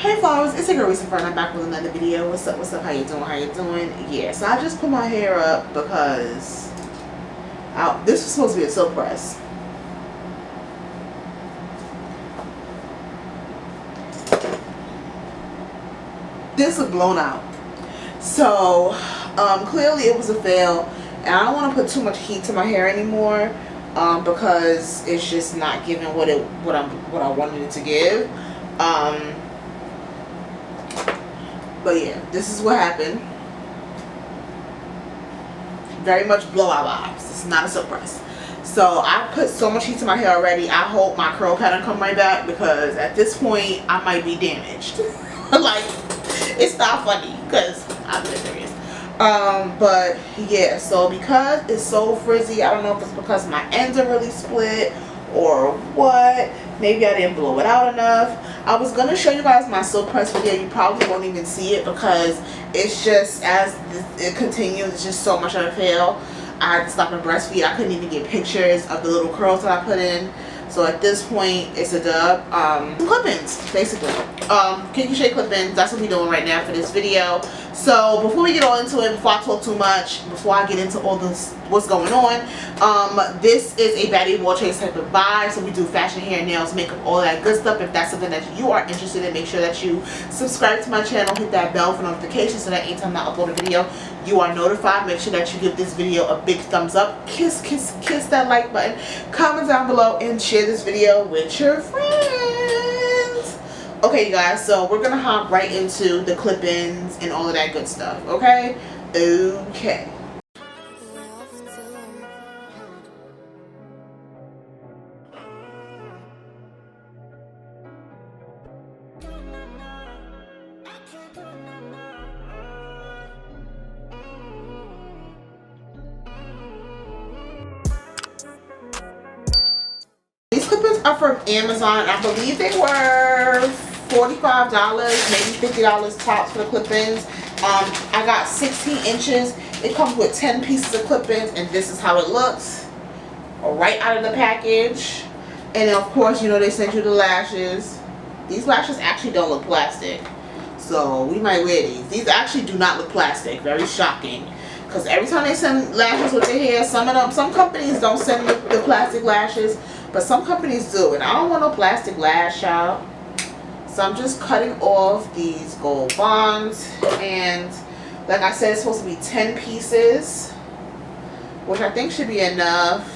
Hey flowers, it's your girl Reese LaFleur and I'm back with another video. What's up, how you doing? Yeah, so I just put my hair up because this was supposed to be a silk press. This was blown out. So clearly it was a fail, and I don't want to put too much heat to my hair anymore because it's just not giving what I wanted it to give. But yeah, this is what happened. Very much blowout vibes. This is not a silk press. So I put so much heat to my hair already. I hope my curl pattern come right back because at this point I might be damaged. Like, it's not funny because I'm serious. But yeah, so because it's so frizzy, I don't know if it's because my ends are really split or what. Maybe I didn't blow it out enough. I was gonna show you guys my silk press video. You probably won't even see it because it's just, as it continues, it's just so much of a fail. I had to stop and breastfeed. I couldn't even get pictures of the little curls that I put in. So at this point, it's a dub. Clip-ins, basically. Kinky shade clip-ins. That's what we're doing right now for this video. So before we get all into it, before I talk too much, before I get into all this, what's going on, this is a baddie wall chase type of buy. So we do fashion, hair, nails, makeup, all that good stuff. If that's something that you are interested in, make sure that you subscribe to my channel, hit that bell for notifications so that anytime I upload a video, you are notified. Make sure that you give this video a big thumbs up. Kiss that like button. Comment down below and share this video with your friends. Okay, you guys, so we're gonna hop right into the clip-ins and all of that good stuff. Okay. These clip-ins are from Amazon. I believe they were $45, maybe $50 tops for the clip-ins. I got 16 inches. It comes with 10 pieces of clip-ins, and this is how it looks right out of the package. And then of course, you know, they sent you the lashes. These lashes actually don't look plastic, so we might wear these. These actually do not look plastic. Very shocking. Because every time they send lashes with their hair, some companies don't send the plastic lashes, but some companies do, and I don't want no plastic lash out. So I'm just cutting off these gold bonds, and like I said, it's supposed to be 10 pieces, which I think should be enough.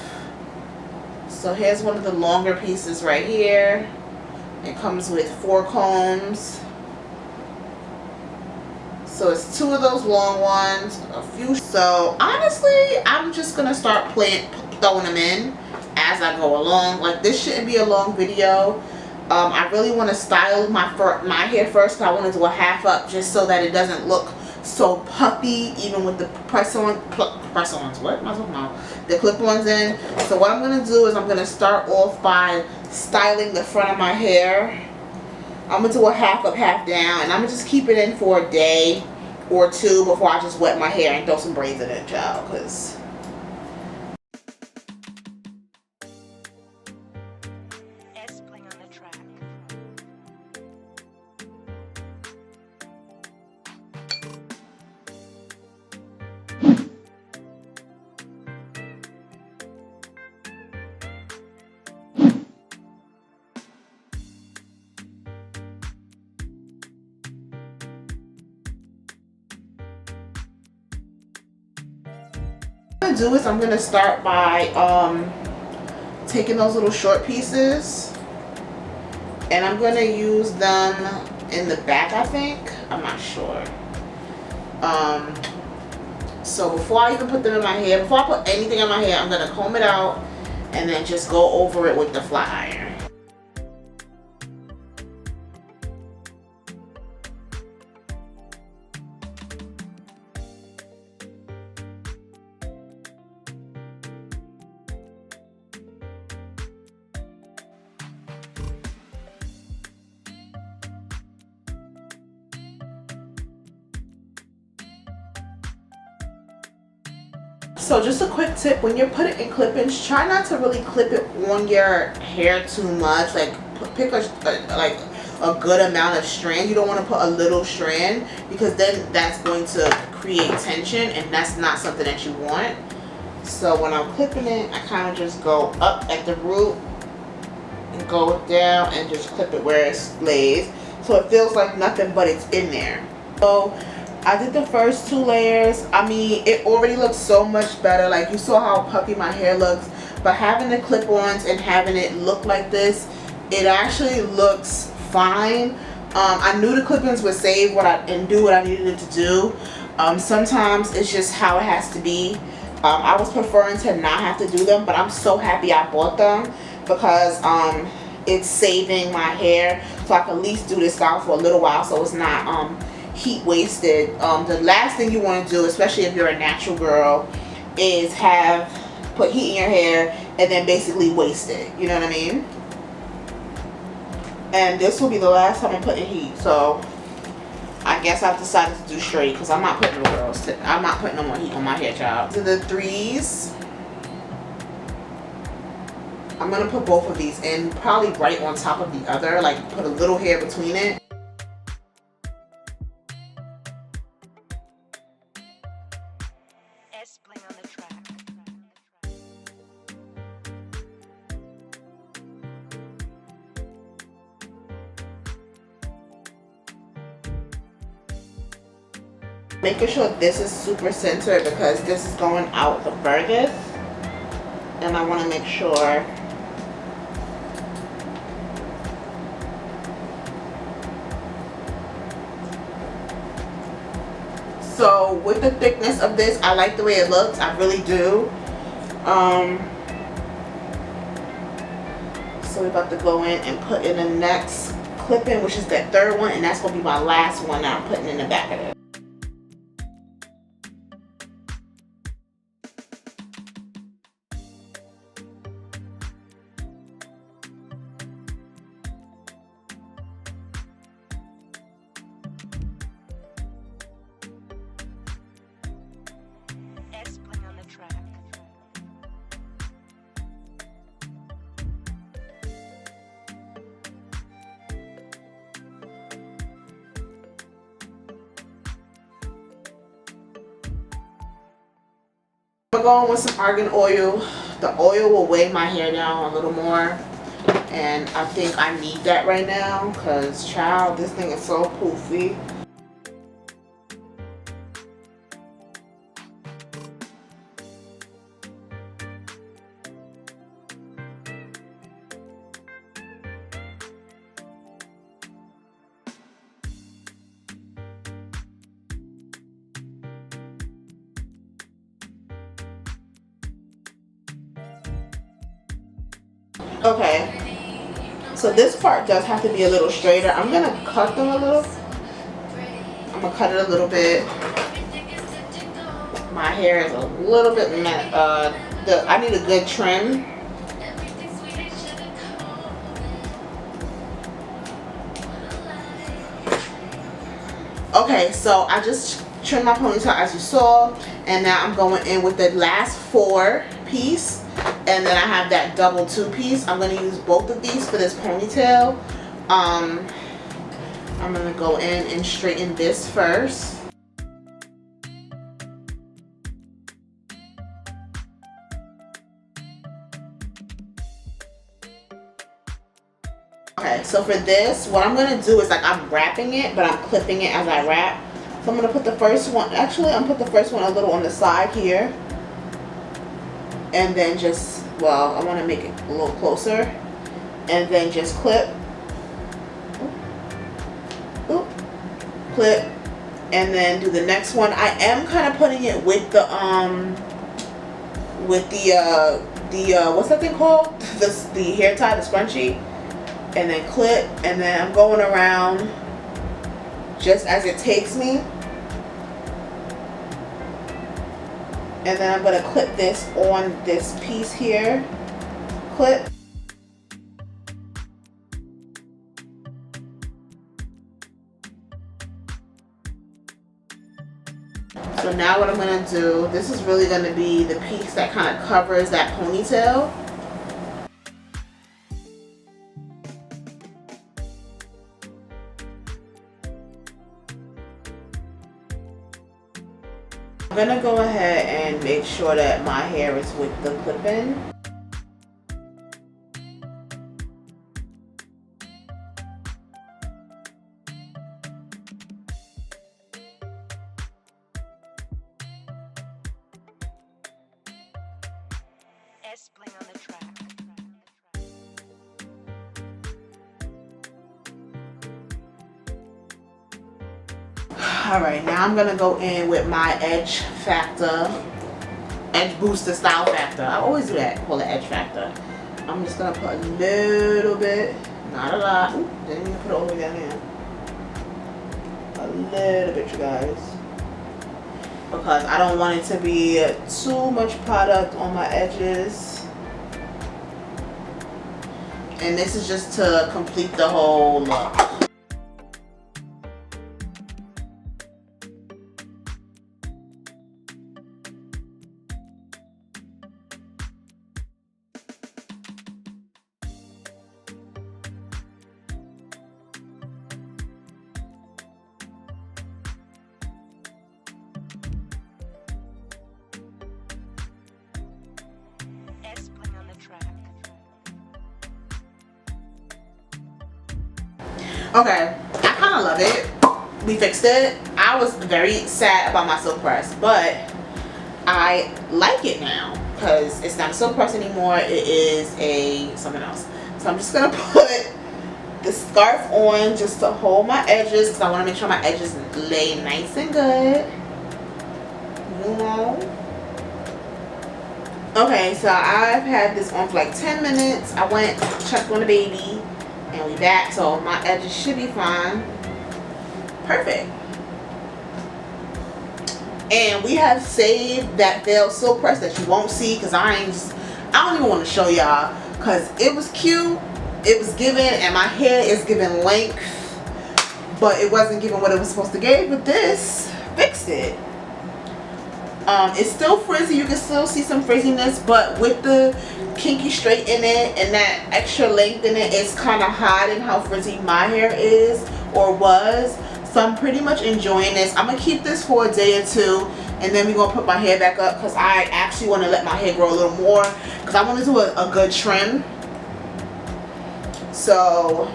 So here's one of the longer pieces right here. It comes with 4 combs. So it's 2 of those long ones, a few. So honestly, I'm just gonna start throwing them in as I go along. Like, this shouldn't be a long video. I really want to style my hair first, because I want to do a half up just so that it doesn't look so puffy, even with the press-ons. What am I talking about? The clip-ons in. So what I'm gonna do is I'm gonna start off by styling the front of my hair. I'm going to do a half up, half down, and I'm going to just keep it in for a day or 2 before I just wet my hair and throw some braids in it, child, because what I'm gonna do is I'm gonna start by taking those little short pieces, and I'm gonna use them in the back, I think. I'm not sure. So before I even put them in my hair, before I put anything in my hair, I'm gonna comb it out and then just go over it with the flat iron. So just a quick tip, when you're putting in clip-ins, try not to really clip it on your hair too much. Like pick a like a good amount of strand. You don't want to put a little strand because then that's going to create tension, and that's not something that you want. So when I'm clipping it, I kind of just go up at the root and go down and just clip it where it lays, so it feels like nothing but it's in there. So I did the first 2 layers. I mean, it already looks so much better. Like, you saw how puffy my hair looks, but having the clip-ons and having it look like this, it actually looks fine. I knew the clip-ins would save and do what I needed it to do. Sometimes it's just how it has to be. I was preferring to not have to do them, but I'm so happy I bought them because it's saving my hair, so I can at least do this style for a little while, so it's not heat wasted. The last thing you want to do, especially if you're a natural girl, is put heat in your hair and then basically waste it. You know what I mean? And this will be the last time I'm putting heat, so I guess I've decided to do straight because I'm not putting no more heat on my hair, child. To the 3s, I'm gonna put both of these in, probably right on top of the other, like put a little hair between it. Making sure this is super centered because this is going out the furthest, and I want to make sure so with the thickness of this, I like the way it looks. I really do. So we're about to go in and put in the next clip-in, which is that 3rd one, and that's going to be my last one that I'm putting in the back of it. I'm going with some argan oil. The oil will weigh my hair down a little more, and I think I need that right now because, child, this thing is so poofy. Okay, so this part does have to be a little straighter. I'm gonna cut them a little. I'm gonna cut it a little bit. My hair is a little bit I need a good trim. Okay, so I just trimmed my ponytail as you saw, and now I'm going in with the last 4 piece. And then I have that double 2 piece. I'm going to use both of these for this ponytail. I'm going to go in and straighten this first. Okay, so for this, what I'm going to do is, like, I'm wrapping it, but I'm clipping it as I wrap. So I'm going to put the first one, actually I'm going to put the first one a little on the side here. And then just, well, I want to make it a little closer, and then just clip, oop, clip, and then do the next one. I am kind of putting it with the what's that thing called? The hair tie, the scrunchie, and then clip, and then I'm going around just as it takes me. And then I'm going to clip this on this piece here. Clip. So now what I'm going to do, this is really going to be the piece that kind of covers that ponytail. I'm gonna go ahead and make sure that my hair is with the clip-in. On the track. Alright, now I'm gonna go in with my edge factor, edge booster style factor. I always do that, call it edge factor. I'm just gonna put a little bit, not a lot. Ooh, didn't even put it all the way down there. A little bit, you guys. Because I don't want it to be too much product on my edges. And this is just to complete the whole look. On the track. Okay, I kind of love it. We fixed it. I was very sad about my silk press, but I like it now because it's not a silk press anymore. It is a something else. So I'm just gonna put the scarf on just to hold my edges because I want to make sure my edges lay nice and good. You know. Okay, so I've had this on for like 10 minutes. I went checked on the baby. And we back, so my edges should be fine. Perfect. And we have saved that veil silk press that you won't see because I don't even want to show y'all because it was cute, it was giving, and my hair is giving length, but it wasn't giving what it was supposed to give. But this fixed it. It's still frizzy, you can still see some frizziness, but with the kinky straight in it and that extra length in it, it's kind of hiding how frizzy my hair is or was. So I'm pretty much enjoying this. I'm gonna keep this for a day or two and then we're gonna put my hair back up because I actually want to let my hair grow a little more because I want to do a good trim. So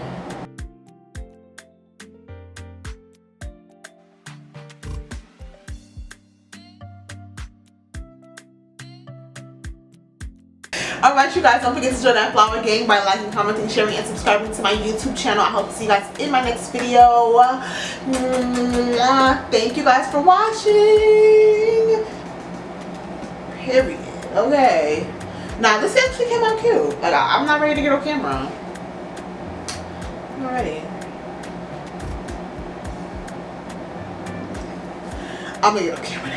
alright, you guys, don't forget to join that flower gang by liking, commenting, sharing, and subscribing to my YouTube channel. I hope to see you guys in my next video. Thank you guys for watching. Period. Okay. Now, this actually came out cute. Like, I'm not ready to get on camera. I'm not ready. I'm gonna get on camera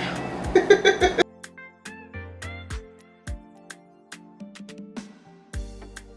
now.